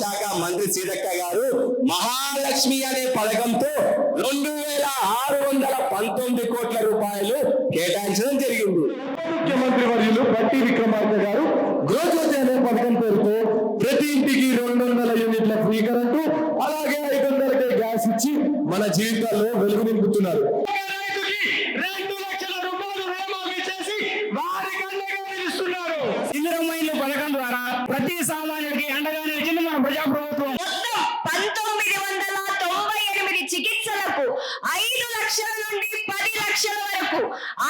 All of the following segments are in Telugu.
శాఖ మంత్రి సీతక్క గారు మహాలక్ష్మి అనే పథకంతో 2619 కోట్ల రూపాయలు కేటాయించడం జరిగింది. ముఖ్యమంత్రి వర్యులు బట్టి విక్రమార్క గారు గృహజ్యోతి అనే పథకం పేరుతో ప్రతి ఇంటికి 200 యూనిట్ల ఫ్రీ కరెంటు, అలాగే 500కే గ్యాస్ ఇచ్చి మన జీవితాల్లో వెలుగు నింపుతున్నారు. పథకం ద్వారా ప్రతి సామాన్యుడికి అండగా నిలిచింది మన ప్రజాప్రభుత్వం. 1998 చికిత్సలకు 5 లక్షల నుండి 10 లక్షల వరకు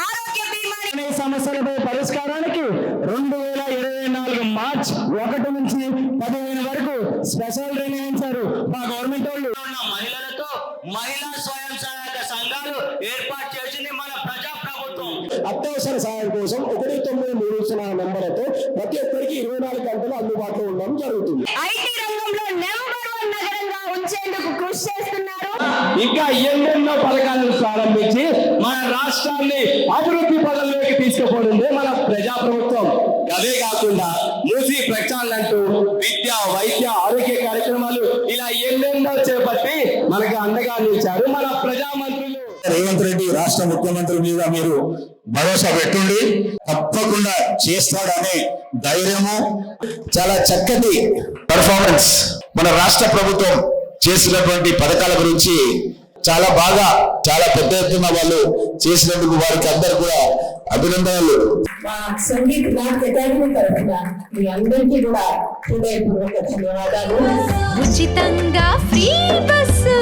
ఆరోగ్య బీమా సమస్యలపై పరిష్కారానికి 2024 మార్చ్ 1 నుంచి 15 వరకు స్పెషల్ డే నిర్వహించారు మా గవర్నమెంట్ వాళ్ళు. మహిళలతో మహిళా స్వయం సహాయక సంఘాలు ఏర్పాటు చేసింది మన ప్రజాప్రభుత్వం. అత్యవసర సహాయం కోసం 1930 నంబర్లతో ప్రతి ఒక్కరికి 24 గంటలు అందుబాటులో ఉండడం జరుగుతుంది. ఐటీ రంగంలో నెంబర్ 1 నగరంగా ఉంచేందుకు కృషి చేస్తున్నారు. ఇంకా ఎన్నెన్నో పథకాలను ప్రారంభించి మన రాష్ట్రాన్ని అభివృద్ధి పదంలోకి తీసుకుపోయింది మన ప్రజాప్రభుత్వం. అదే కాకుండా మూసి ప్రక్షాళనంటూ విద్య, వైద్య, ఆరోగ్య కార్యక్రమాలు ఇలా ఎన్నెన్నో చేపట్టి మనకు అండగా నిలిచారు మన ప్రజామంత్రులు. రేవంత్ రెడ్డి రాష్ట్ర ముఖ్యమంత్రి మీద మీరు భరోసా పెట్టుండి తప్పకుండా చేస్తాడనే ధైర్యము, చాలా చక్కటి పర్ఫార్మెన్స్ మన రాష్ట్ర ప్రభుత్వం చేసినటువంటి పథకాల గురించి చాలా బాగా, చాలా పెద్ద ఎత్తున వాళ్ళు చేసినందుకు వారికి అందరు కూడా అభినందనలు. సంగీత నాట్య అకాడమీ తరఫున మీ అందరికీ కూడా హృదయపూర్వక ధన్యవాదాలు. ఉచితంగా ఫ్రీ బస్సు.